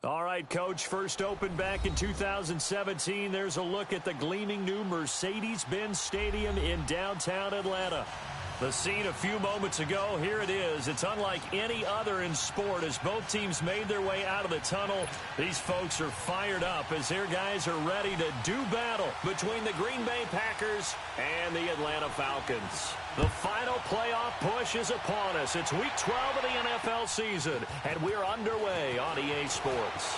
All right, Coach, first opened back in 2017. There's a look at the gleaming new Mercedes-Benz Stadium in downtown Atlanta. The scene a few moments ago, here it is. It's unlike any other in sport as both teams made their way out of the tunnel. These folks are fired up as their guys are ready to do battle between the Green Bay Packers and the Atlanta Falcons. The final playoff push is upon us. It's Week 12 of the NFL season, and we're underway on EA Sports.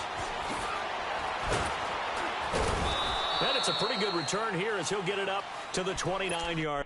And it's a pretty good return here as he'll get it up to the 29-yard.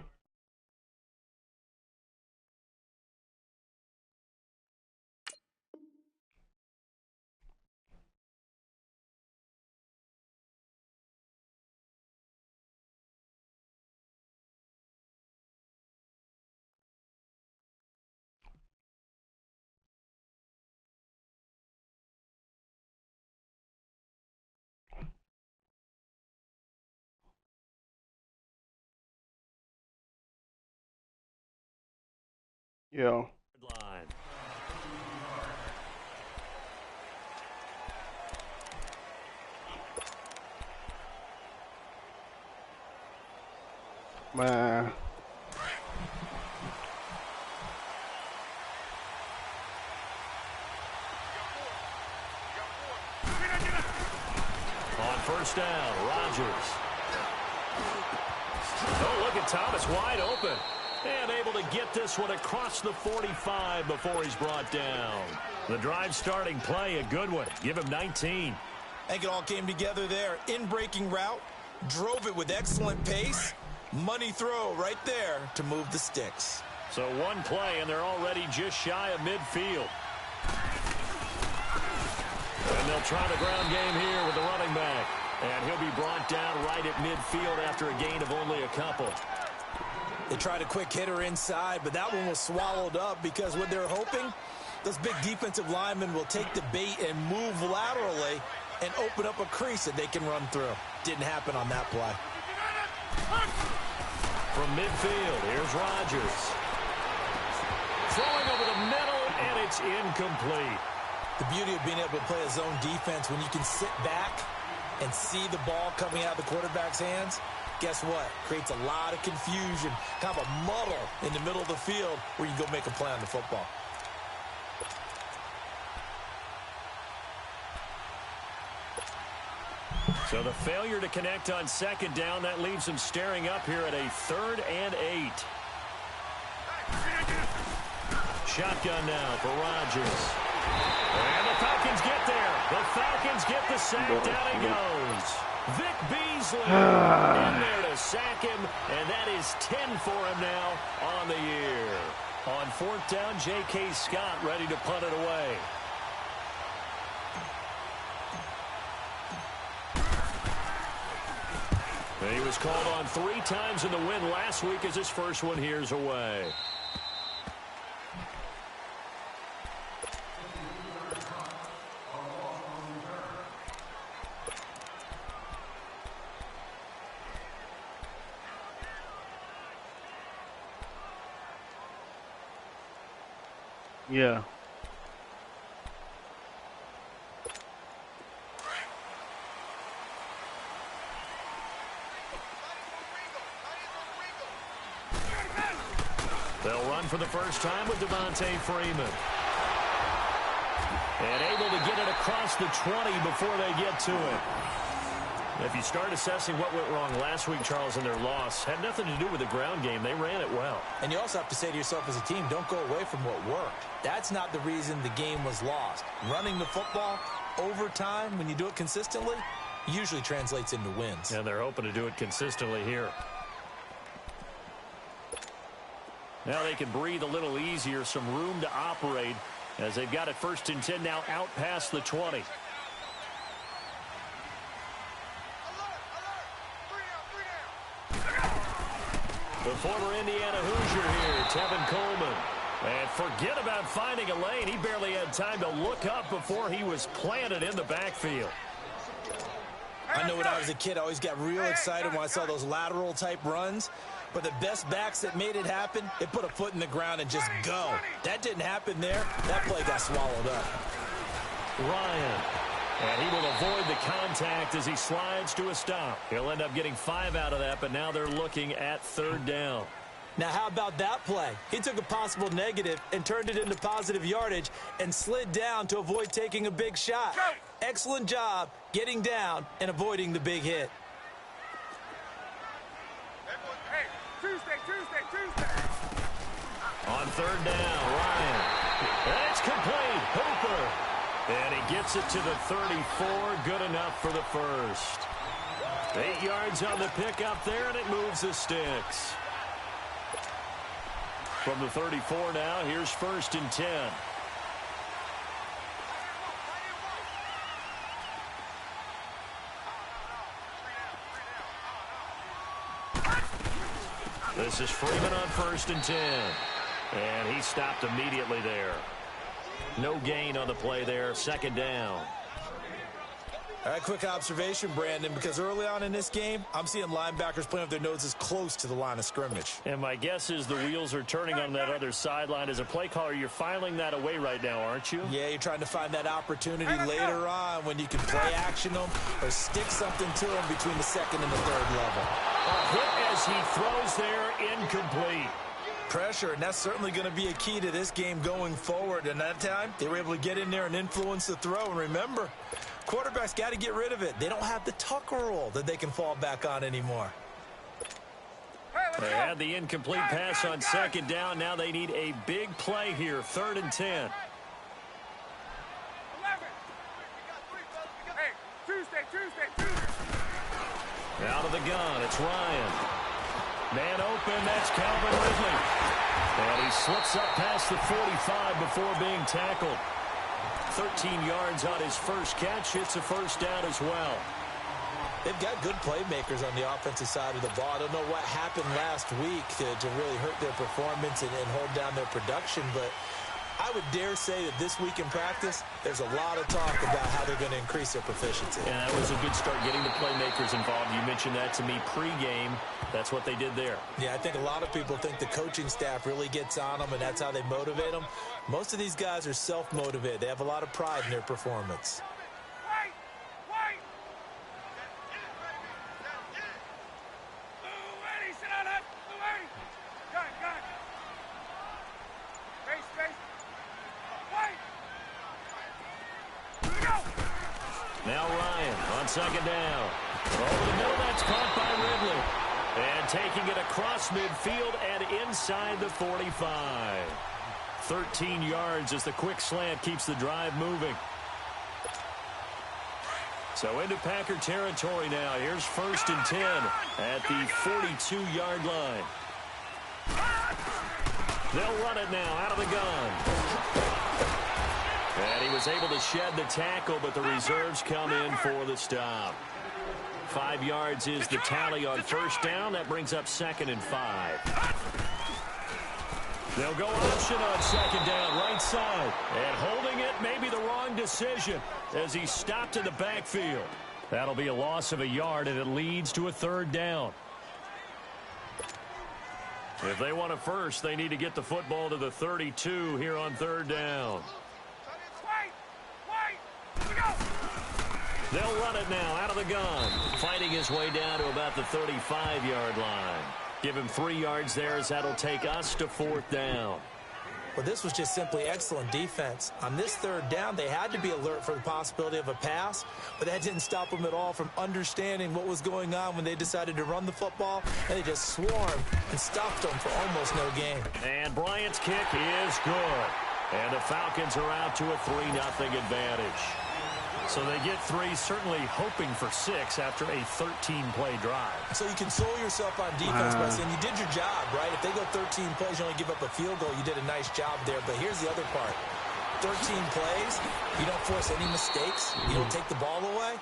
Yeah. Man. On first down, Rodgers. Oh, look at Thomas wide open. And able to get this one across the 45 before he's brought down. The drive starting play, a good one. Give him 19. I think it all came together there. In-breaking route, drove it with excellent pace. Money throw right there to move the sticks. So one play, and they're already just shy of midfield. And they'll try the ground game here with the running back. And he'll be brought down right at midfield after a gain of only a couple. They tried a quick hitter inside, but that one was swallowed up because what they're hoping, those big defensive linemen will take the bait and move laterally and open up a crease that they can run through. Didn't happen on that play. From midfield, here's Rodgers. Throwing over the middle, and it's incomplete. The beauty of being able to play a zone defense when you can sit back and see the ball coming out of the quarterback's hands, guess what? Creates a lot of confusion, kind of a muddle in the middle of the field where you go make a play on the football. So the failure to connect on second down, that leaves them staring up here at a 3rd and 8. Shotgun now for Rodgers. And the Falcons get there. The Falcons get the sack. Down he goes. Vic Beasley in there to sack him, and that is 10 for him now on the year. On 4th down, J.K. Scott ready to punt it away. And he was called on 3 times in the win last week as his first one here's away. Yeah. They'll run for the first time with Devontae Freeman. And able to get it across the 20 before they get to it. If you start assessing what went wrong last week, Charles, in their loss, had nothing to do with the ground game. They ran it well. And you also have to say to yourself as a team, don't go away from what worked. That's not the reason the game was lost. Running the football over time, when you do it consistently, usually translates into wins. And they're hoping to do it consistently here. Now they can breathe a little easier, some room to operate as they've got it 1st and 10 now out past the 20. The former Indiana Hoosier here, Tevin Coleman. And forget about finding a lane. He barely had time to look up before he was planted in the backfield. I know when I was a kid, I always got real excited when I saw those lateral type runs. But the best backs that made it happen, they put a foot in the ground and just go. That didn't happen there. That play got swallowed up. Ryan And he will avoid the contact as he slides to a stop. He'll end up getting 5 out of that, but now they're looking at 3rd down. Now, how about that play? He took a possible negative and turned it into positive yardage and slid down to avoid taking a big shot. Excellent job getting down and avoiding the big hit. Hey, Tuesday. On 3rd down, Ryan. That's complete. Hooper. And he gets it to the 34. Good enough for the first. 8 yards on the pickup there, and it moves the sticks. From the 34 now, here's 1st and 10. This is Freeman on 1st and 10. And he stopped immediately there. No gain on the play there. 2nd down. All right, quick observation, Brandon, because early on in this game, I'm seeing linebackers playing with their noses close to the line of scrimmage. And my guess is the wheels are turning on that other sideline. As a play caller, you're filing that away right now, aren't you? Yeah, you're trying to find that opportunity later on when you can play action them or stick something to them between the 2nd and the 3rd level. A hit as he throws there, incomplete. Pressure, and that's certainly going to be a key to this game going forward. And that time, they were able to get in there and influence the throw. And remember, quarterbacks got to get rid of it. They don't have the tuck roll that they can fall back on anymore. They had the incomplete pass on 2nd down. Now they need a big play here. 3rd and 10. Hey, Tuesday. Out of the gun, it's Ryan. Man open, that's Calvin Ridley. And he slips up past the 45 before being tackled. 13 yards on his first catch. It's a 1st down as well. They've got good playmakers on the offensive side of the ball. I don't know what happened last week to really hurt their performance and hold down their production, but I would dare say that this week in practice, there's a lot of talk about how they're going to increase their proficiency. And that was a good start, getting the playmakers involved. You mentioned that to me pregame. That's what they did there. Yeah, I think a lot of people think the coaching staff really gets on them, and that's how they motivate them. Most of these guys are self-motivated. They have a lot of pride in their performance. Now Ryan on 2nd down. Over the middle, that's caught by Ridley. And taking it across midfield and inside the 45. 13 yards as the quick slant keeps the drive moving. So into Packer territory now. Here's 1st and 10 at the 42-yard line. They'll run it now out of the gun. And he was able to shed the tackle, but the reserves come in for the stop. 5 yards is the tally on 1st down. That brings up 2nd and 5. They'll go option on 2nd down, right side. And holding it may be the wrong decision as he stopped in the backfield. That'll be a loss of a yard, and it leads to a 3rd down. If they want a first, they need to get the football to the 32 here on 3rd down. They'll run it now out of the gun. Fighting his way down to about the 35-yard line. Give him 3 yards there as that'll take us to 4th down. Well, this was just simply excellent defense. On this 3rd down, they had to be alert for the possibility of a pass, but that didn't stop them at all from understanding what was going on when they decided to run the football, and they just swarmed and stopped them for almost no gain. And Bryant's kick is good. And the Falcons are out to a 3-0 advantage. So they get 3, certainly hoping for 6 after a 13-play drive. So you console yourself on defense by saying you did your job, right? If they go 13 plays, you only give up a field goal, you did a nice job there. But here's the other part. 13 plays, you don't force any mistakes, you don't take the ball away.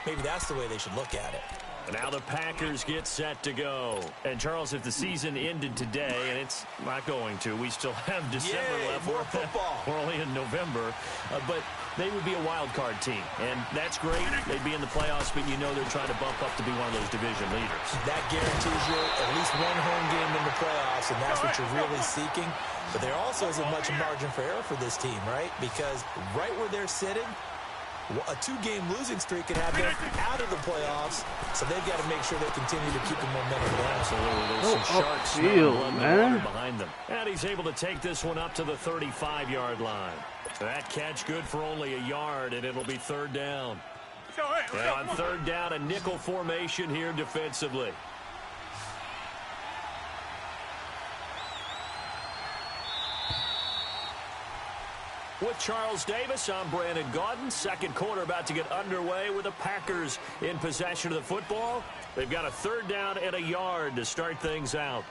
Maybe that's the way they should look at it. And now the Packers get set to go. And, Charles, if the season ended today, and it's not going to, we still have December left. More football. We're only in November. But they would be a wild card team. And that's great. They'd be in the playoffs, but you know they're trying to bump up to be one of those division leaders. That guarantees you at least one home game in the playoffs, and that's what you're really seeking. But there also isn't much margin for error for this team, right? Because right where they're sitting, A 2-game losing streak could have them out of the playoffs, so they've got to make sure they continue to keep the momentum going. Absolutely. There's some sharp field, man. behind them. And he's able to take this one up to the 35-yard line. That catch good for only a yard, and it'll be third down. And on third down, a nickel formation here defensively. With Charles Davis, I'm Brandon Gaudin. Second quarter about to get underway with the Packers in possession of the football. They've got a third down and a yard to start things out.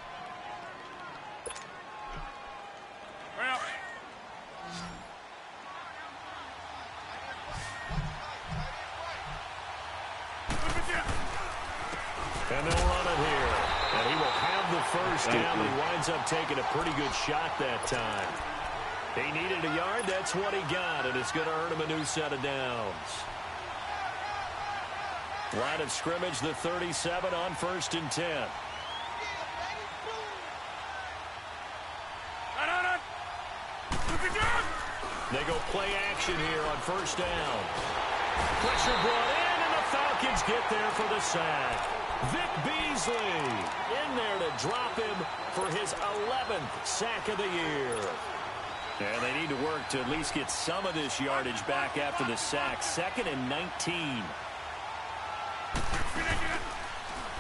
And they'll run it here. And he will have the first down. He winds up taking a pretty good shot that time. He needed a yard. That's what he got, and it's going to earn him a new set of downs. Line of scrimmage, the 37 on 1st and 10. They go play action here on 1st down. Pressure brought in, and the Falcons get there for the sack. Vic Beasley in there to drop him for his 11th sack of the year. And they need to work to at least get some of this yardage back after the sack. 2nd and 19.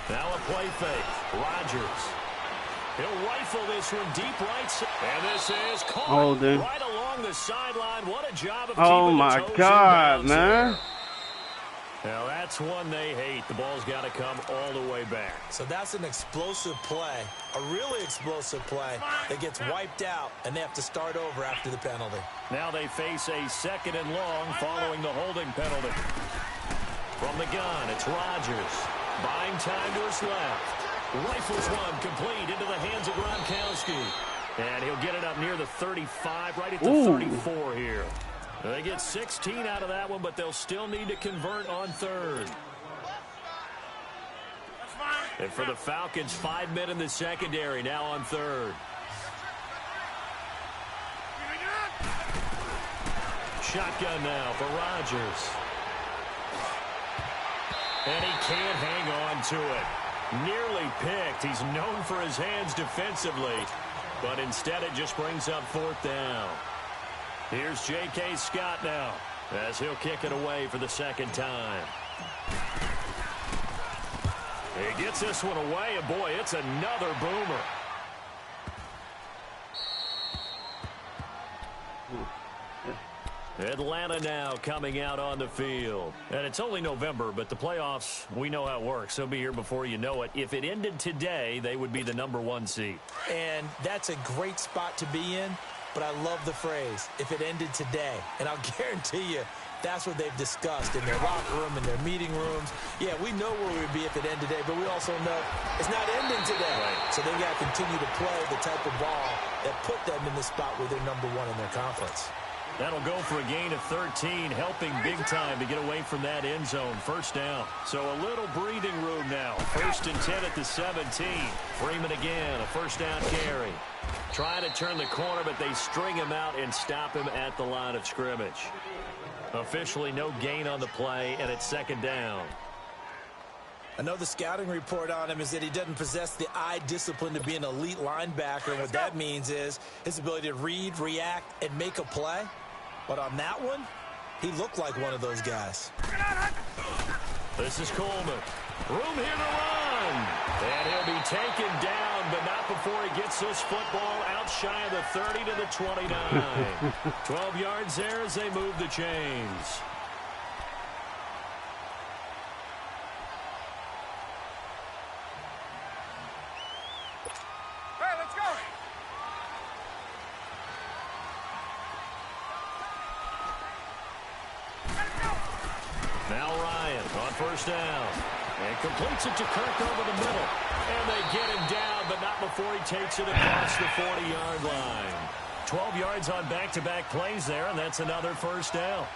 Now a play fake. Rodgers. He'll rifle this one deep right side. And this is caught right along the sideline. What a job of keeping the toes in bounds there. Now, that's one they hate. The ball's got to come all the way back. So that's an explosive play, a really explosive play that gets wiped out, and they have to start over after the penalty. Now they face a 2nd and long following the holding penalty. From the gun, it's Rodgers. Buying time to his left. Rifles one complete into the hands of Gronkowski. And he'll get it up near the 35, right at the 34 here. They get 16 out of that one, but they'll still need to convert on third. And for the Falcons, 5 men in the secondary, now on third. Shotgun now for Rodgers. And he can't hang on to it. Nearly picked. He's known for his hands defensively, but instead it just brings up 4th down. Here's J.K. Scott now as he'll kick it away for the 2nd time. He gets this one away, and boy, it's another boomer. Atlanta now coming out on the field. And it's only November, but the playoffs, we know how it works. They'll be here before you know it. If it ended today, they would be the #1 seed. And that's a great spot to be in. But I love the phrase, if it ended today. And I'll guarantee you, that's what they've discussed in their locker room, in their meeting rooms. Yeah, we know where we'd be if it ended today, but we also know it's not ending today. Right. So they've got to continue to play the type of ball that put them in the spot where they're #1 in their conference. That'll go for a gain of 13, helping big time to get away from that end zone. 1st down. So a little breathing room now. 1st and 10 at the 17. Freeman again, a 1st down carry. Trying to turn the corner, but they string him out and stop him at the line of scrimmage. Officially no gain on the play, and it's 2nd down. I know the scouting report on him is that he doesn't possess the eye discipline to be an elite linebacker. And what that means is his ability to read, react, and make a play. But on that one, he looked like one of those guys. This is Coleman. Room here to run. And he'll be taken down, but not before he gets this football out shy of the 30 to the 29. 12 yards there as they move the chains. Hey, let's go. Now Ryan on 1st down. And completes it to Kirk over the middle. And they get him down, but not before he takes it across the 40-yard line. 12 yards on back-to-back plays there, and that's another 1st down.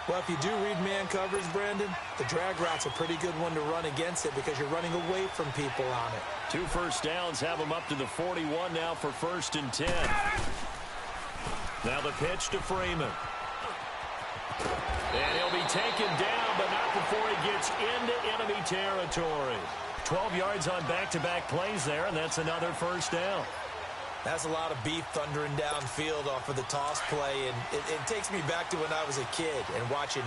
Well, if you do read man coverage, Brandon, the drag route's a pretty good one to run against it because you're running away from people on it. 2 1st downs have him up to the 41 now for 1st and 10. Now the pitch to Freeman. And taken down, but not before he gets into enemy territory. 12 yards on back-to-back plays there, and that's another first down. That's a lot of beef thundering downfield off of the toss play, and it takes me back to when I was a kid and watching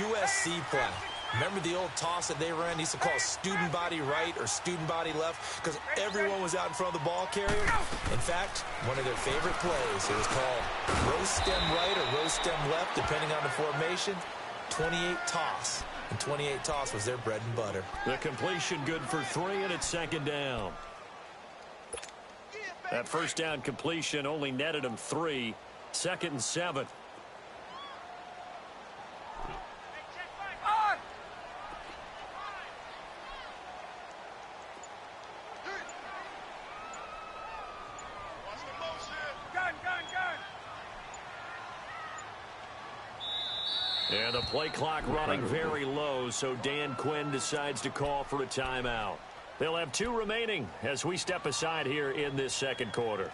USC play. Remember the old toss that they ran? They used to call student body right or student body left because everyone was out in front of the ball carrier. In fact, one of their favorite plays, it was called roast stem right or roast stem left, depending on the formation. 28 toss, and 28 toss was their bread and butter. The completion good for 3, and it's second down. That first down completion only netted him 3. 2nd and 7. And the play clock running very low, so Dan Quinn decides to call for a timeout. They'll have 2 remaining as we step aside here in this second quarter.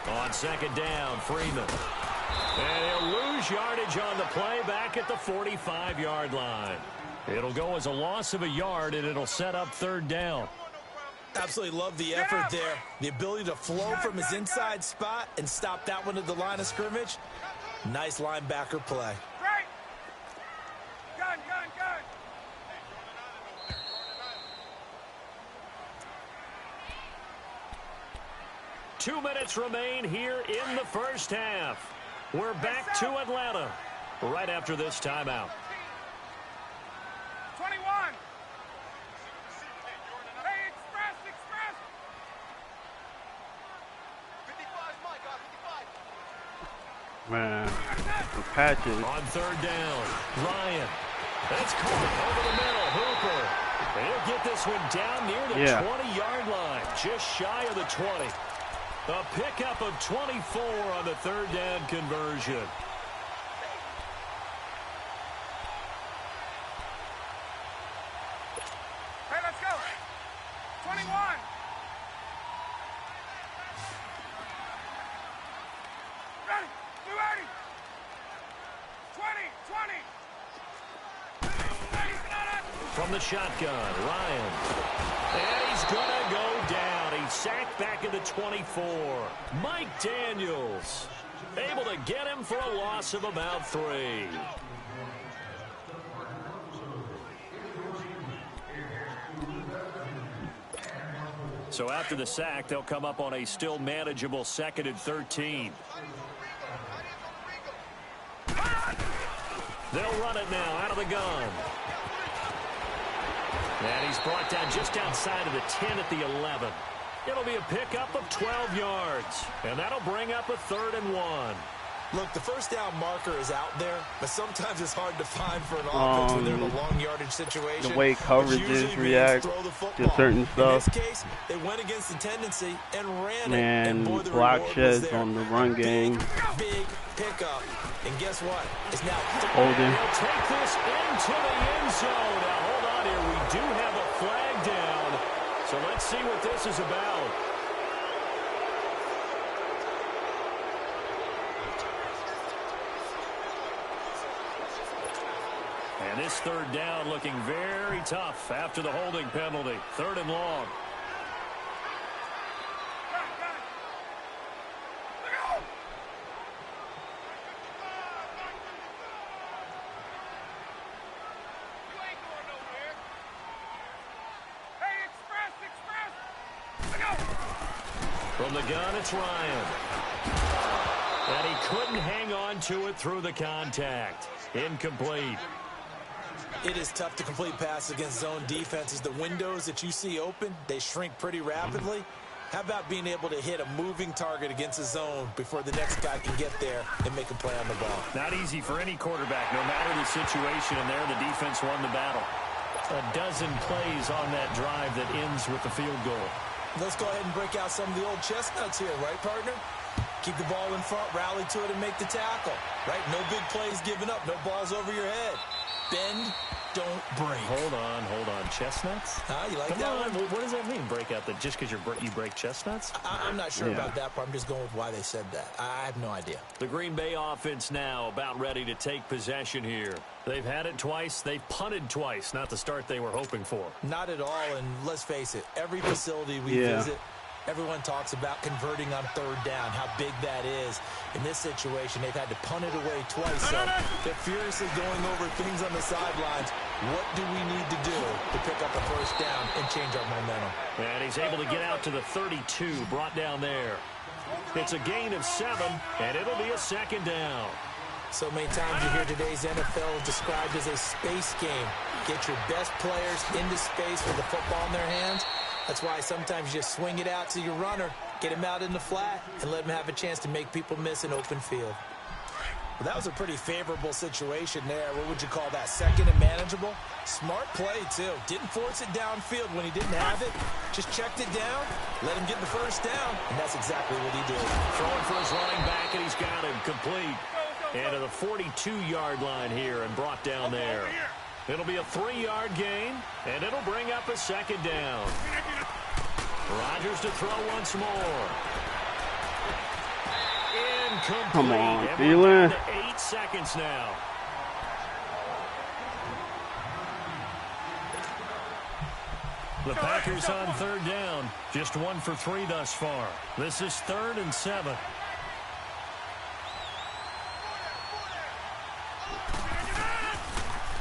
On second down, Freeman. And he'll lose yardage on the play back at the 45-yard line. It'll go as a loss of a yard, and it'll set up 3rd down. Absolutely love the effort there. The ability to flow from his inside spot and stop that one at the line of scrimmage. Nice linebacker play. Right. Gun, gun, gun. 2 minutes remain here in the first half. We're back to Atlanta right after this timeout. 21. Hey, express, express. 55, Mike, 55. Man, the patches. On 3rd down, Ryan. That's caught over the middle. Hooper. He'll get this one down near the 20-yard line, just shy of the 20. A pickup of 24 on the 3rd down conversion. Hey, let's go. 21. Ready. Be ready. 20, 20. From the shotgun, Ryan. And he's going to go down. He's sacked back at the 24. Mike Daniels able to get him for a loss of about 3. So after the sack, they'll come up on a still manageable 2nd and 13. They'll run it now out of the gun. And he's brought down just outside of the 10 at the 11. It'll be a pickup of 12 yards. And that'll bring up a 3rd and 1. Look, the first down marker is out there, but sometimes it's hard to find for an offense when they're in a long yardage situation. The way coverages react to certain stuff. In this case, they went against the tendency and ran it. Man, And boy, the block reward was sheds there. on the run game. Big pickup. And guess what? It's now Holding. He'll take this into the end zone. Now, hold on here. We do have a flag down. So let's see what this is about. And this 3rd down looking very tough after the holding penalty. 3rd and long. From the gun, it's Ryan. And he couldn't hang on to it through the contact. Incomplete. It is tough to complete passes against zone defenses. The windows that you see open, they shrink pretty rapidly. How about being able to hit a moving target against a zone before the next guy can get there and make a play on the ball? Not easy for any quarterback, no matter the situation, and there the defense won the battle. A dozen plays on that drive that ends with the field goal. Let's go ahead and break out some of the old chestnuts here, right, partner? Keep the ball in front, rally to it, and make the tackle. Right? No big plays given up. No balls over your head. Bend, don't break. Hold on. Chestnuts? You like Come that on. one? What does that mean, break out? Just because you break chestnuts? I'm not sure about that part. I'm just going with why they said that. I have no idea. The Green Bay offense now about ready to take possession here. They've had it twice. They've punted twice. Not the start they were hoping for. Not at all, and let's face it, every facility we visit, everyone talks about converting on third down, how big that is. In this situation, they've had to punt it away twice, so they're furiously going over things on the sidelines. What do we need to do to pick up a first down and change our momentum? And he's able to get out to the 32, brought down there. It's a gain of 7, and it'll be a second down. So many times you hear today's NFL described as a space game. Get your best players into space with the football in their hands. That's why sometimes you just swing it out to your runner, get him out in the flat, and let him have a chance to make people miss an open field. Well, that was a pretty favorable situation there. What would you call that? Second and manageable? Smart play, too. Didn't force it downfield when he didn't have it. Just checked it down, let him get the first down, and that's exactly what he did. Throwing for his running back, and he's got him complete. And to the 42-yard line here and brought down there. It'll be a 3-yard gain, and it'll bring up a second down. Rodgers to throw once more. Incomplete. Come on, Thielen. 8 seconds now. The Packers on third down. Just 1 for 3 thus far. This is 3rd and 7.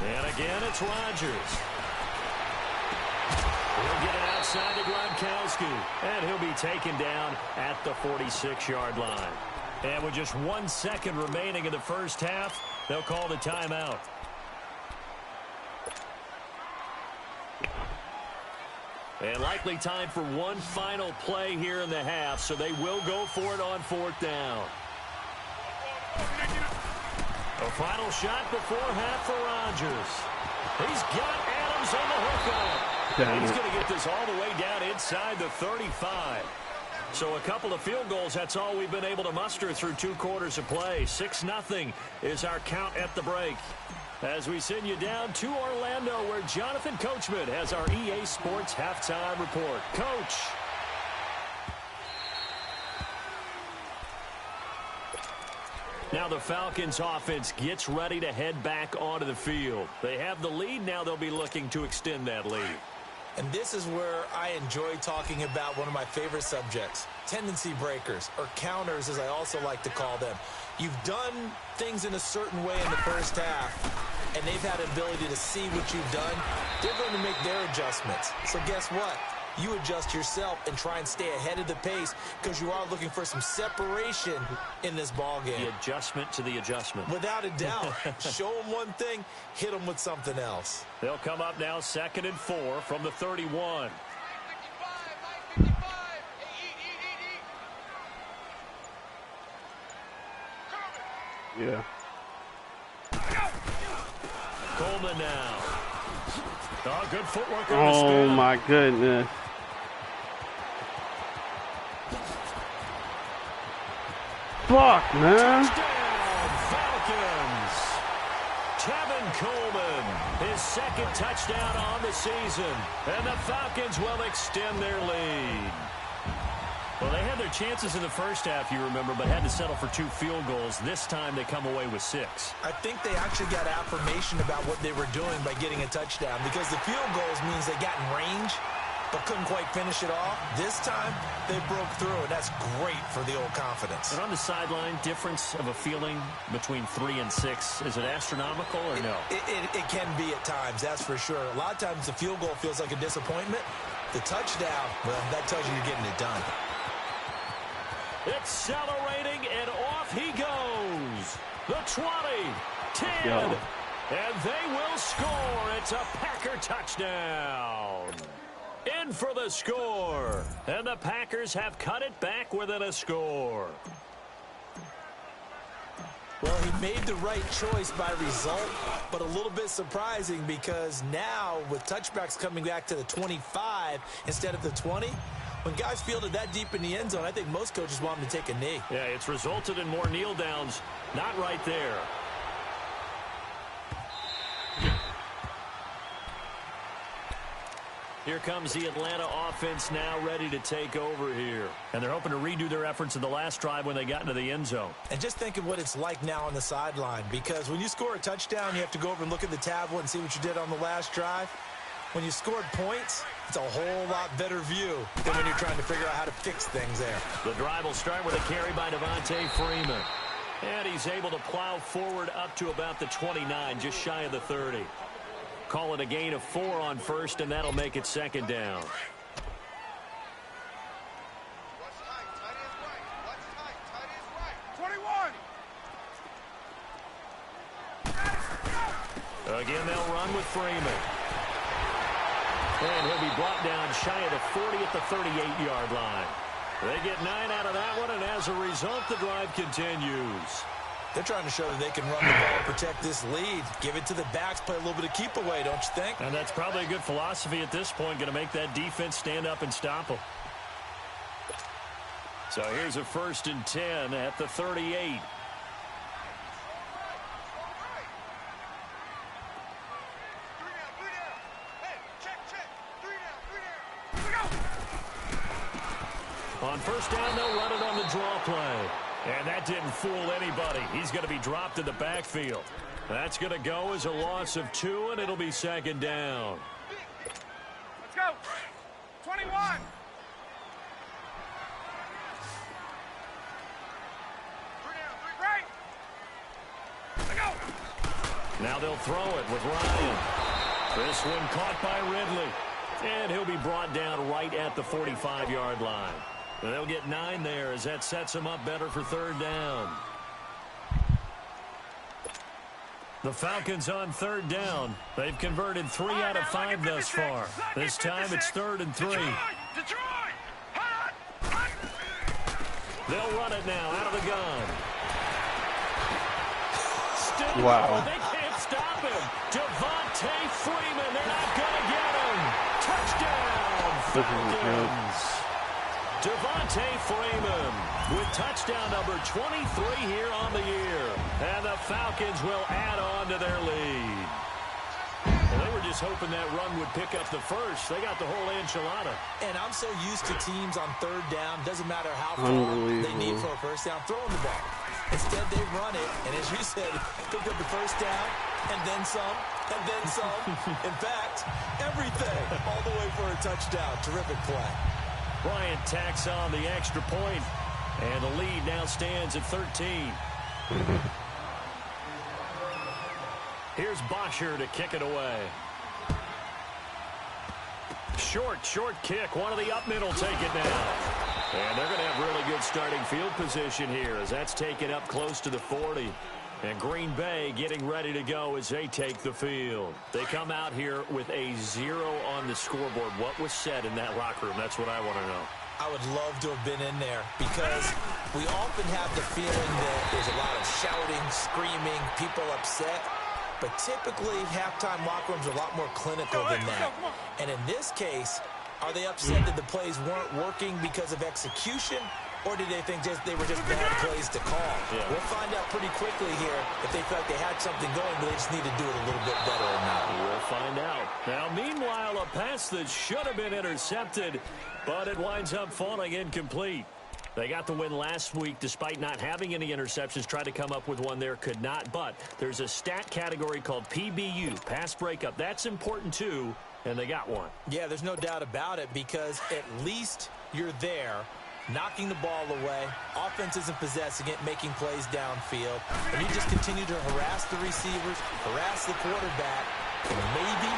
And again, it's Rodgers. He'll get it outside to Gronkowski. And he'll be taken down at the 46-yard line. And with just 1 second remaining in the first half, they'll call the timeout. And likely time for one final play here in the half, so they will go for it on 4th down. A final shot before half for Rodgers. He's got Adams on the hook on. He's going to get this all the way down inside the 35. So a couple of field goals, that's all we've been able to muster through 2 quarters of play. 6-0 is our count at the break. As we send you down to Orlando, where Jonathan Coachman has our EA Sports halftime report. Coach. Now the Falcons offense gets ready to head back onto the field. They have the lead. Now they'll be looking to extend that lead. And this is where I enjoy talking about one of my favorite subjects, tendency breakers, or counters as I also like to call them. You've done things in a certain way in the first half, and they've had an ability to see what you've done. They're going to make their adjustments. So guess what? You adjust yourself and try and stay ahead of the pace because you are looking for some separation in this ball game. The adjustment to the adjustment. Without a doubt. Show them one thing, hit them with something else. They'll come up now 2nd and 4 from the 31. Yeah. Coleman now. Oh, good footwork on the Oh, spin. my goodness. Fuck, man. Touchdown, Falcons. Tevin Coleman, his 2nd touchdown on the season. And the Falcons will extend their lead. Well, they had their chances in the first half, you remember, but had to settle for 2 field goals. This time they come away with 6. I think they actually got affirmation about what they were doing by getting a touchdown because the field goals means they got in range but couldn't quite finish it off. This time, they broke through, and that's great for the old confidence. And on the sideline, difference of a feeling between 3 and 6, is it astronomical or no? It can be at times, that's for sure. A lot of times the field goal feels like a disappointment. The touchdown, well, that tells you you're getting it done. Accelerating, and off he goes. The 20, 10, Yo. and they will score. It's a Packer touchdown. In for the score, and the Packers have cut it back within a score. Well, he made the right choice by result, but a little bit surprising because now with touchbacks coming back to the 25 instead of the 20, When guys fielded that deep in the end zone, I think most coaches want them to take a knee. Yeah, it's resulted in more kneel downs. Not right there. Here comes the Atlanta offense now ready to take over here. And they're hoping to redo their efforts in the last drive when they got into the end zone. And just think of what it's like now on the sideline, because when you score a touchdown, you have to go over and look at the tablet and see what you did on the last drive. When you scored points, it's a whole lot better view than when you're trying to figure out how to fix things there. The drive will start with a carry by Devontae Freeman. And he's able to plow forward up to about the 29, just shy of the 30. Call it a gain of 4 on first, and that'll make it second down. Again, they'll run with Freeman. And he'll be brought down shy of the 40 at the 38-yard line. They get 9 out of that one, and as a result, the drive continues. They're trying to show that they can run the ball and protect this lead. Give it to the backs, play a little bit of keep away, don't you think? And that's probably a good philosophy at this point, going to make that defense stand up and stop them. So here's a 1st and 10 at the 38. On first down, they'll run it on the draw play. And that didn't fool anybody. He's going to be dropped in the backfield. That's going to go as a loss of 2, and it'll be second down. Let's go. 21. Right. Let's go. Now they'll throw it with Ryan. This one caught by Ridley. And he'll be brought down right at the 45-yard line. They'll get 9 there as that sets them up better for 3rd down. The Falcons on 3rd down. They've converted 3 out of 5 thus far. This time it's 3rd and 3. Detroit. They'll run it now out of the gun. Still wow. They can't stop him. Devontae Freeman. They're not going to get him. Touchdown, Falcons. Devontae Freeman with touchdown number 23 here on the year. And the Falcons will add on to their lead. Well, they were just hoping that run would pick up the first. They got the whole enchilada. And I'm so used to teams on 3rd down, doesn't matter how far they need for a first down, throwing the ball. Instead, they run it, and as you said, pick up the first down, and then some, and then some. In fact, everything, all the way for a touchdown. Terrific play. Bryant tacks on the extra point, and the lead now stands at 13. Here's Bosher to kick it away. Short kick. One of the up men will take it now. And they're going to have really good starting field position here as that's taken up close to the 40. And Green Bay getting ready to go as they take the field. They come out here with a 0 on the scoreboard. What was said in that locker room? That's what I want to know. I would love to have been in there because we often have the feeling that there's a lot of shouting, screaming, people upset. But typically, halftime locker rooms are a lot more clinical than that. And in this case, are they upset that the plays weren't working because of execution? Or did they think they were just bad plays to call? Yeah. We'll find out pretty quickly here if they felt like they had something going, but they just need to do it a little bit better or not. We'll find out. Now, meanwhile, a pass that should have been intercepted, but it winds up falling incomplete. They got the win last week despite not having any interceptions. Tried to come up with one there, could not. But there's a stat category called PBU, pass breakup. That's important, too, and they got one. Yeah, there's no doubt about it because at least you're there, knocking the ball away, offense isn't possessing it, making plays downfield, and you just continue to harass the receivers, harass the quarterback, and maybe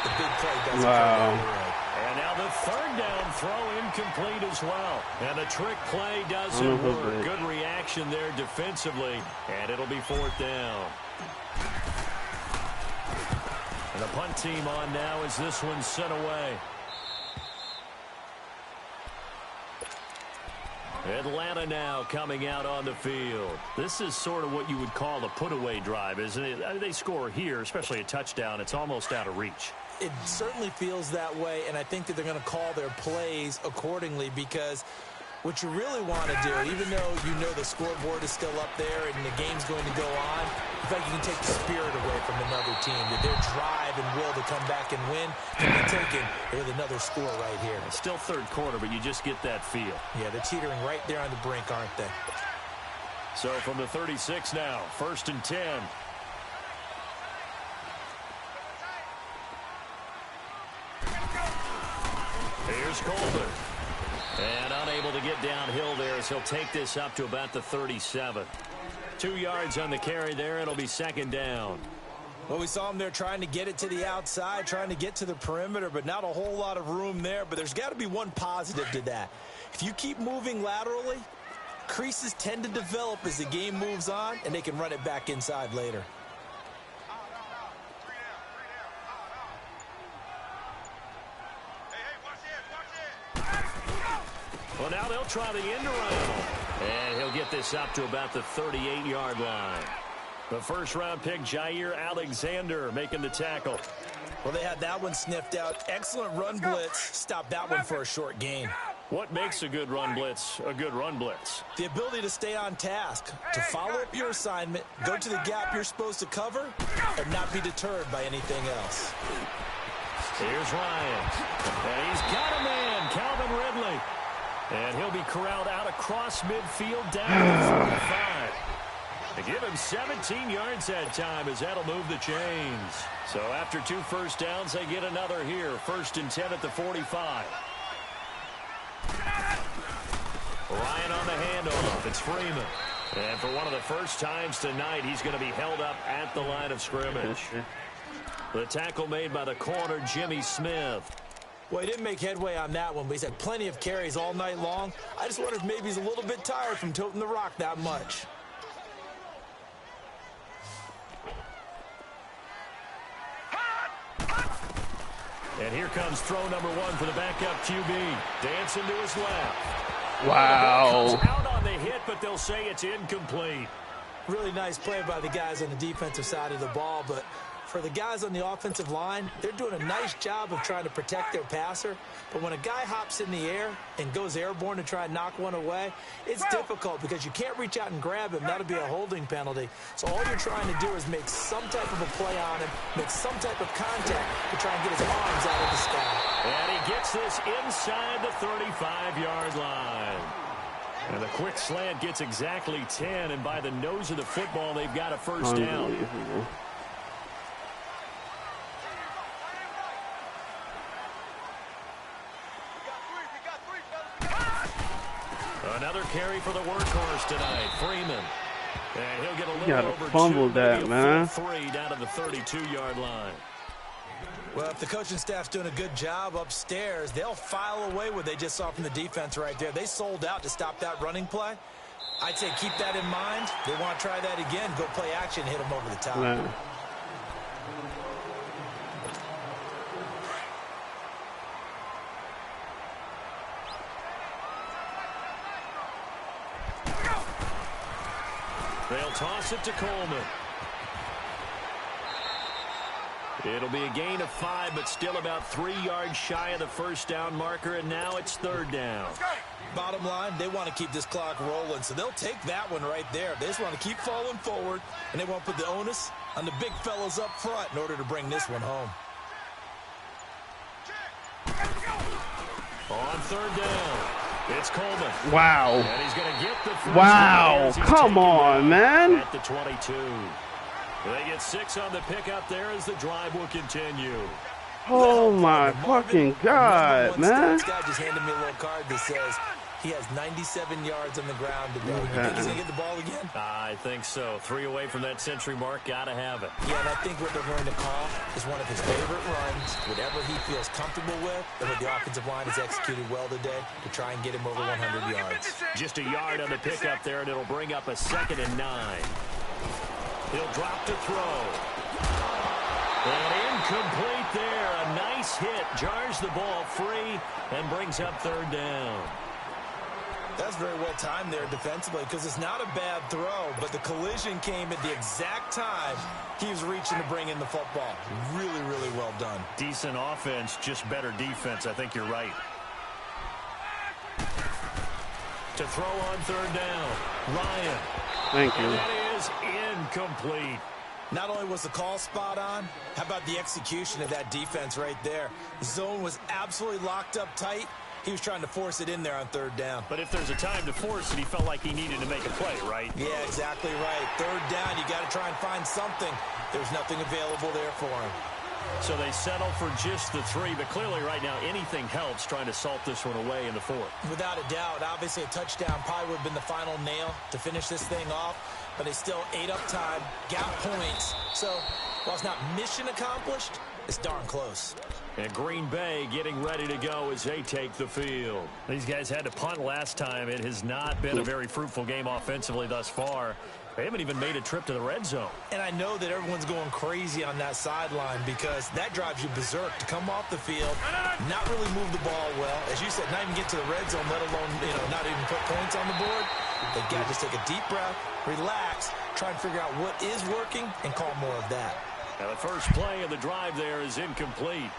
the big play doesn't come down the road. And now the 3rd down throw incomplete as well. And the trick play doesn't work. Good reaction there defensively, and it'll be 4th down. And the punt team on now as this one's sent away. Atlanta now coming out on the field. This is sort of what you would call a put-away drive, isn't it? I mean, they score here, especially a touchdown. It's almost out of reach. it certainly feels that way, and I think that they're going to call their plays accordingly, because what you really want to do, even though you know the scoreboard is still up there and the game's going to go on, in fact, you can take the spirit away from another team. That their drive and will to come back and win can be taken with another score right here. It's still third quarter, but you just get that feel. Yeah, they're teetering right there on the brink, aren't they? So from the 36 now, 1st and 10. Here's Coleman. And unable to get downhill there as he'll take this up to about the 37. 2 yards on the carry there. It'll be 2nd down. Well, we saw him there trying to get it to the outside, trying to get to the perimeter, but not a whole lot of room there. But there's got to be one positive to that. If you keep moving laterally, creases tend to develop as the game moves on, and they can run it back inside later. Well, now they'll try the end around. And he'll get this up to about the 38-yard line. The first-round pick, Jair Alexander, making the tackle. Well, they had that one sniffed out. Excellent run blitz. Stop that one for a short gain. What makes a good run blitz a good run blitz? The ability to stay on task, to follow up your assignment, go to the gap you're supposed to cover, and not be deterred by anything else. Here's Ryan. And he's got a man, Calvin Ridley. And he'll be corralled out across midfield down to the 45. They give him 17 yards that time as that'll move the chains. So after 2 first downs, they get another here. 1st and 10 at the 45. Ryan on the handoff. It's Freeman. And for one of the first times tonight, he's going to be held up at the line of scrimmage. The tackle made by the corner, Jimmy Smith. Well, he didn't make headway on that one, but he's had plenty of carries all night long. I just wonder if maybe he's a little bit tired from toting the rock that much. And here comes throw number 1 for the backup QB. Dancing to his left. Wow. Comes out on the hit, but they'll say it's incomplete. Really nice play by the guys on the defensive side of the ball, but for the guys on the offensive line, they're doing a nice job of trying to protect their passer. But when a guy hops in the air and goes airborne to try and knock one away, it's difficult because you can't reach out and grab him. That'll be a holding penalty. So all you're trying to do is make some type of a play on him, make some type of contact to try and get his arms out of the sky. And he gets this inside the 35-yard line. And the quick slant gets exactly 10, and by the nose of the football, they've got a first down. Another carry for the workhorse tonight, Freeman. And he'll get a little over 2, fumble that, man. 3 down to the 32-yard line. Well, if the coaching staff's doing a good job upstairs, they'll file away what they just saw from the defense right there. They sold out to stop that running play. I'd say keep that in mind. They want to try that again. Go play action, hit them over the top. Man. They'll toss it to Coleman. It'll be a gain of 5, but still about 3 yards shy of the first down marker, and now it's 3rd down. Bottom line, they want to keep this clock rolling, so they'll take that one right there. They just want to keep falling forward, and they want to put the onus on the big fellas up front in order to bring this one home. On 3rd down, it's Coleman. Wow. And he's going to get the first. Wow. Come on, man. At the 22. They get 6 on the pickup there as the drive will continue. Oh, my fucking God, man. This guy just handed me a little card that says he has 97 yards on the ground today. You think he's going to get the ball again? I think so. 3 away from that century mark. Got to have it. Yeah, and I think what they're going to call is one of his favorite runs, whatever he feels comfortable with, and what the offensive line has executed well today to try and get him over 100 yards. Just a yard on the pickup there, and it'll bring up a 2nd and 9. He'll drop to throw. And incomplete there. A nice hit. Jars the ball free and brings up 3rd down. That's very well timed there defensively because it's not a bad throw, but the collision came at the exact time he was reaching to bring in the football. Really, really well done. Decent offense, just better defense. I think you're right. To throw on third down, Ryan. Thank you. And that is incomplete. Not only was the call spot on, how about the execution of that defense right there? The zone was absolutely locked up tight. He was trying to force it in there on third down. But if there's a time to force it, he felt like he needed to make a play, right? Yeah, exactly right. Third down, you got to try and find something. There's nothing available there for him. So they settle for just the 3, but clearly right now anything helps trying to salt this one away in the 4th. Without a doubt, obviously a touchdown probably would have been the final nail to finish this thing off, but they still ate up time, got points. So while it's not mission accomplished, it's darn close. And Green Bay getting ready to go as they take the field. These guys had to punt last time. It has not been a very fruitful game offensively thus far. They haven't even made a trip to the red zone. And I know that everyone's going crazy on that sideline because that drives you berserk to come off the field, not really move the ball well. As you said, not even get to the red zone, let alone, not even put points on the board. They've got to just take a deep breath, relax, try and figure out what is working, and call more of that. Now the first play of the drive there is incomplete.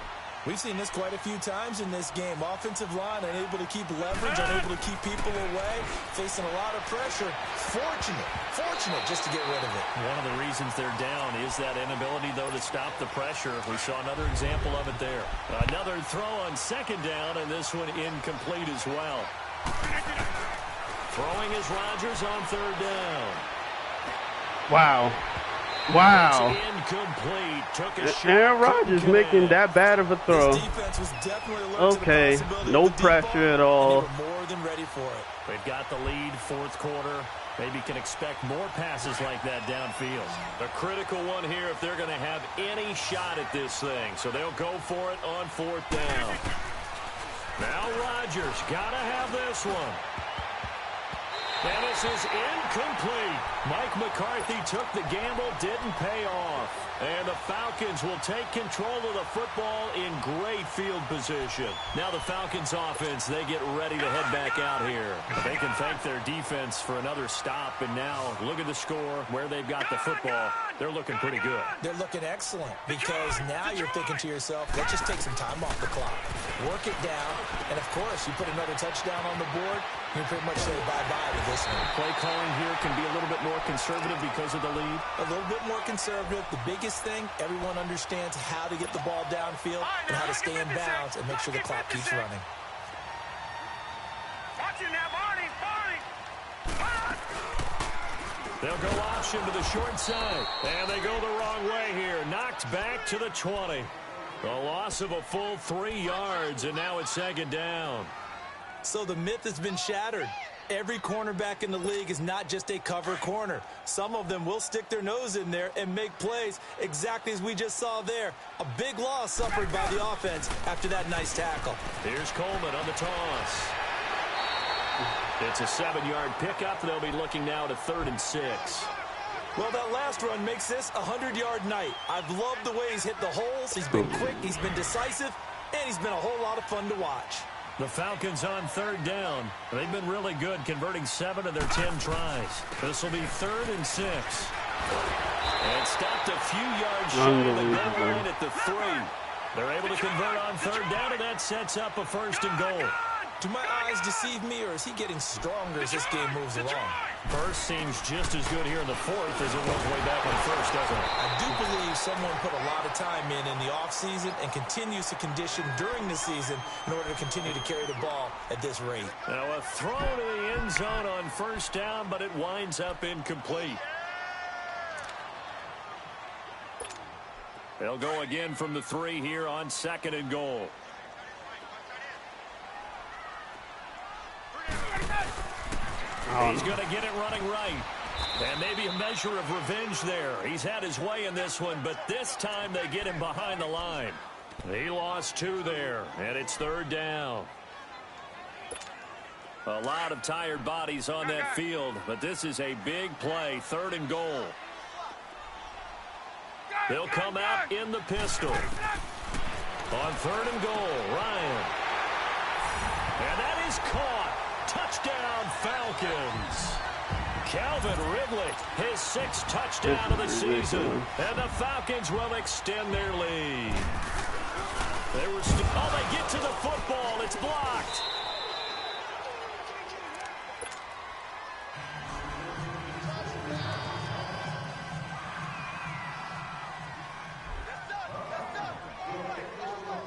We've seen this quite a few times in this game. Offensive line unable to keep leverage, unable to keep people away, facing a lot of pressure. Fortunate just to get rid of it. One of the reasons they're down is that inability, though, to stop the pressure. We saw another example of it there. Another throw on second down, and this one incomplete as well. Throwing is Rodgers on third down. Wow. Wow. It's incomplete. Took a shot. Aaron Rodgers making that bad of a throw. This defense was definitely alert to the Okay, possibility no of the deep pressure ball, at all. and they were more than ready for it. They've got the lead, 4th quarter. Maybe can expect more passes like that downfield. The critical one here if they're going to have any shot at this thing. So they'll go for it on 4th down. Now Rodgers got to have this one. And this is incomplete. Mike McCarthy took the gamble, didn't pay off. And the Falcons will take control of the football in great field position. Now the Falcons offense, they get ready to head back out here. They can thank their defense for another stop. And now look at the score, where they've got the football. They're looking pretty good. They're looking excellent because now you're thinking to yourself, let's just take some time off the clock. Work it down. And, of course, you put another touchdown on the board, you pretty much say bye-bye to this one. Play calling here can be a little bit more conservative because of the lead. A little bit more conservative. The biggest thing, everyone understands how to get the ball downfield and how to stay in bounds and make sure the clock keeps running. Watch it now, Barney. They'll go option to the short side. And they go the wrong way here. Knocked back to the 20. A loss of a full 3 yards, and now it's second down. So the myth has been shattered. Every cornerback in the league is not just a cover corner. Some of them will stick their nose in there and make plays exactly as we just saw there. A big loss suffered by the offense after that nice tackle. Here's Coleman on the toss. It's a 7-yard pickup. They'll be looking now to 3rd and 6. Well, that last run makes this a 100-yard night. I've loved the way he's hit the holes. He's been quick, he's been decisive, and he's been a whole lot of fun to watch. The Falcons on 3rd down. They've been really good, converting 7 of their 10 tries. This will be 3rd and 6. And stopped a few yards short of the goal line at the 3. They're able to convert on 3rd down, and that sets up a 1st and goal. Do my eyes deceive me, or is he getting stronger as this game moves along? First seems just as good here in the 4th as it was way back in the 1st, doesn't it? I do believe someone put a lot of time in the offseason and continues to condition during the season in order to continue to carry the ball at this rate. Now a throw to the end zone on 1st down, but it winds up incomplete. They'll go again from the 3 here on 2nd and goal. He's going to get it running right. And maybe a measure of revenge there. He's had his way in this one, but this time they get him behind the line. He lost 2 there, and it's 3rd down. A lot of tired bodies on that field, but this is a big play, 3rd and goal. They'll come out in the pistol. On 3rd and goal, Ryan. And that is caught. Touchdown. Falcons. Calvin Ridley, his 6th touchdown of the season. And the Falcons will extend their lead. They get to the football. It's blocked.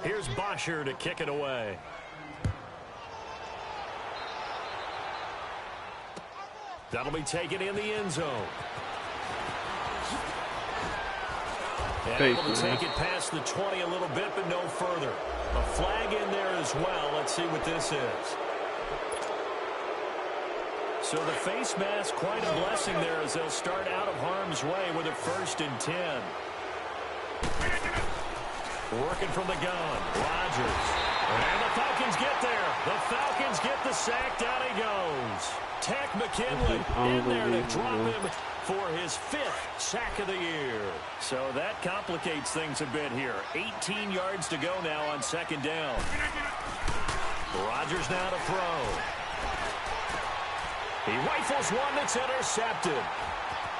Here's Bosher to kick it away. That'll be taken in the end zone. And able to take it past the 20 a little bit, but no further. A flag in there as well. Let's see what this is. So the face mask, quite a blessing there as they'll start out of harm's way with a 1st and 10. Working from the gun. Rodgers. And the Falcons get there. The Falcons get the sack. Down he goes. Tech McKinley in there to drop him for his 5th sack of the year. So that complicates things a bit here. 18 yards to go now on 2nd down. Rodgers now to throw. He rifles one that's intercepted.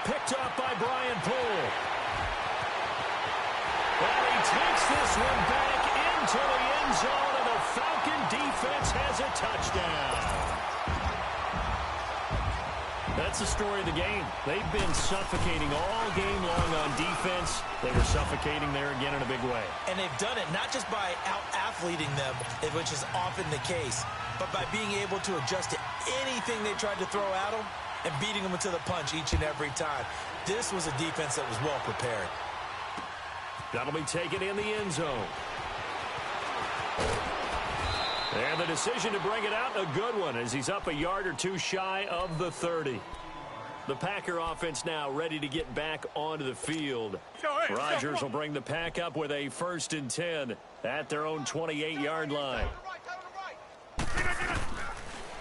Picked up by Brian Poole. And he takes this one back into the end zone, and the Falcon defense has a touchdown. That's the story of the game. They've been suffocating all game long on defense. They were suffocating there again in a big way. And they've done it not just by out-athleting them, which is often the case, but by being able to adjust to anything they tried to throw at them and beating them to the punch each and every time. This was a defense that was well prepared. That'll be taken in the end zone. And the decision to bring it out, a good one, as he's up a yard or two shy of the 30. The Packer offense now ready to get back onto the field. Rodgers will bring the pack up with a 1st and 10 at their own 28-yard line.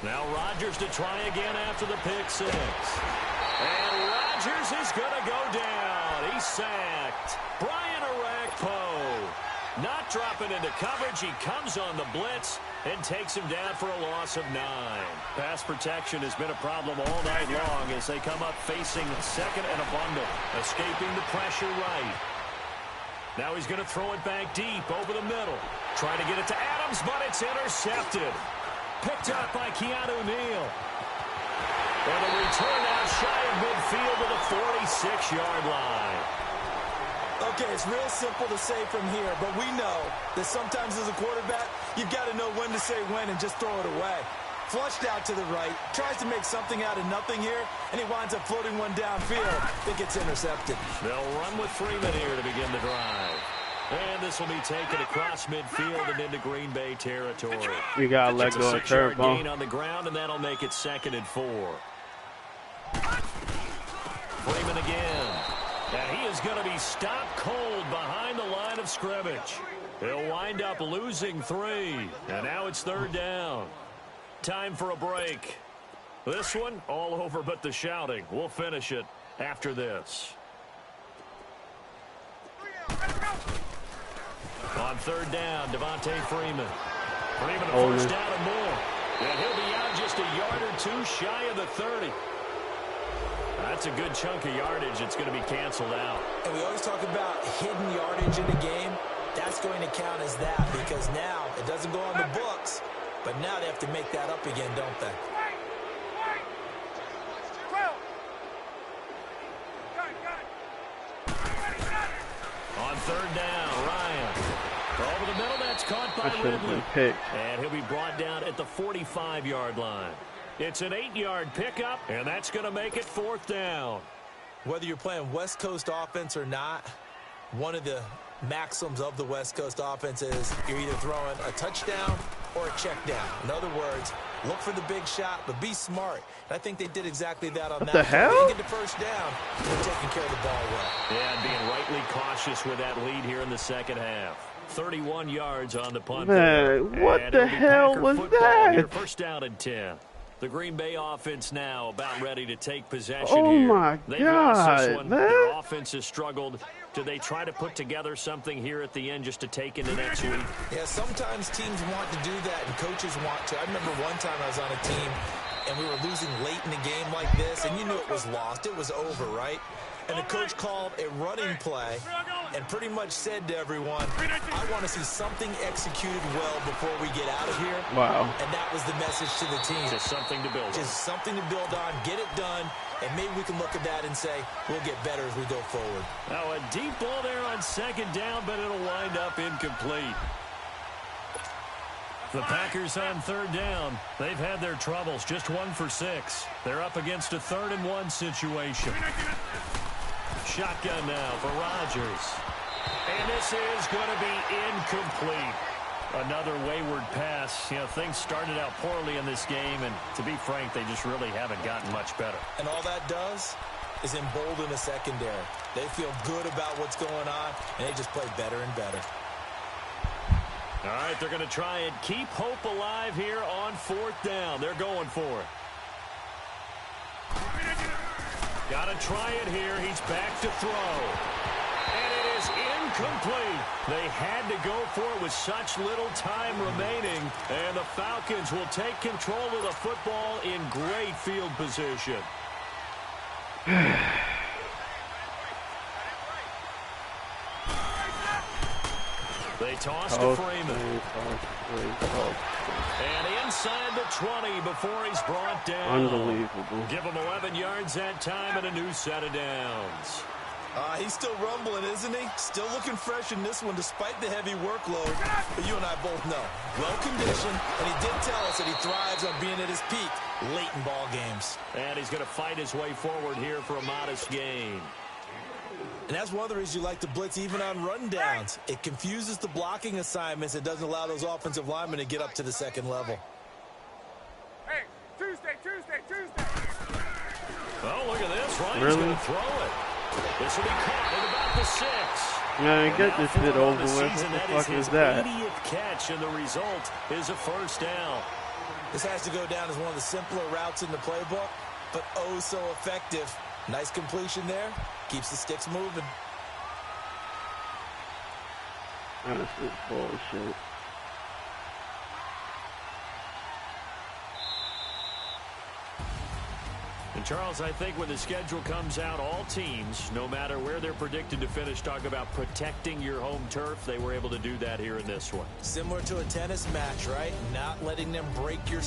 Now Rodgers to try again after the pick 6. And Rodgers is going to go down. He's sacked. Brian Orakpo not dropping into coverage. He comes on the blitz and takes him down for a loss of 9. Pass protection has been a problem all night long as they come up facing 2nd and a bundle. Escaping the pressure right. Now he's going to throw it back deep over the middle. Trying to get it to Adams, but it's intercepted. Picked up by Keanu Neal. And the return out shy of midfield to the 46-yard line. Okay, it's real simple to say from here, but we know that sometimes as a quarterback, you've got to know when to say when and just throw it away. Flushed out to the right, tries to make something out of nothing here, and he winds up floating one downfield. I think it's intercepted. They'll run with Freeman here to begin the drive. And this will be taken across midfield and into Green Bay territory. We got to let go of turf gain on the ground, and that'll make it 2nd and 4. Freeman again. And he is going to be stopped cold behind the line of scrimmage. He'll wind up losing 3. And now it's 3rd down. Time for a break. This one, all over but the shouting. We'll finish it after this. On 3rd down, Devontae Freeman. Freeman a 1st down and more. And he'll be out just a yard or 2 shy of the 30. That's a good chunk of yardage. It's going to be canceled out. And we always talk about hidden yardage in a game. That's going to count as that because now it doesn't go on the books, but now they have to make that up again, don't they? On 3rd down, Ryan. Over the middle, that's caught by Ridley. And he'll be brought down at the 45-yard line. It's an 8-yard pickup, and that's going to make it 4th down. Whether you're playing West Coast offense or not, one of the maxims of the West Coast offense is you're either throwing a touchdown or a check down. In other words, look for the big shot, but be smart. And I think they did exactly that on that. What the hell? They get the 1st down, they're taking care of the ball well. Yeah, and being rightly cautious with that lead here in the 2nd half. 31 yards on the punt. Man, what the hell was that? Here, 1st down and 10. The Green Bay offense now about ready to take possession Oh here. my God, man. Their offense has struggled. Do they try to put together something here at the end just to take into next week? Yeah, sometimes teams want to do that and coaches want to. I remember one time I was on a team and we were losing late in the game like this, and you knew it was lost. It was over, right? And the coach called a running play and pretty much said to everyone, I want to see something executed well before we get out of here. Wow. And that was the message to the team. Just something to build on. Just something to build on, get it done, and maybe we can look at that and say, we'll get better as we go forward. Now a deep ball there on second down, but it'll wind up incomplete. The Packers on third down. They've had their troubles, just 1 for 6. They're up against a 3rd and 1 situation. Shotgun now for Rodgers. And this is going to be incomplete. Another wayward pass. You know, things started out poorly in this game, and to be frank, they just really haven't gotten much better. And all that does is embolden the secondary. They feel good about what's going on, and they just play better and better. All right, they're going to try and keep hope alive here on 4th down. They're going for it. Got to try it here. He's back to throw. And it is incomplete. They had to go for it with such little time remaining. And the Falcons will take control of the football in great field position. They toss to Freeman. And inside the 20 before he's brought down. Unbelievable. Give him 11 yards that time and a new set of downs. He's still rumbling, isn't he? Still looking fresh in this one despite the heavy workload. But you and I both know, well-conditioned, and he did tell us that he thrives on being at his peak late in ball games. And he's going to fight his way forward here for a modest gain. And that's one of the reasons you like to blitz even on run downs. It confuses the blocking assignments. It doesn't allow those offensive linemen to get up to the second level. Hey, Tuesday. Oh, look at this. Ryan's Really? going to throw it. This will be caught at about the 6. Yeah, get this bit over with. What Season, the that fuck is is that? 80th catch, and the result is a first down. This has to go down as one of the simpler routes in the playbook, but oh so effective. Nice completion there. Keeps the sticks moving. That's just bullshit. And Charles, I think when the schedule comes out, all teams, no matter where they're predicted to finish, talk about protecting your home turf. They were able to do that here in this one. Similar to a tennis match, right? Not letting them break your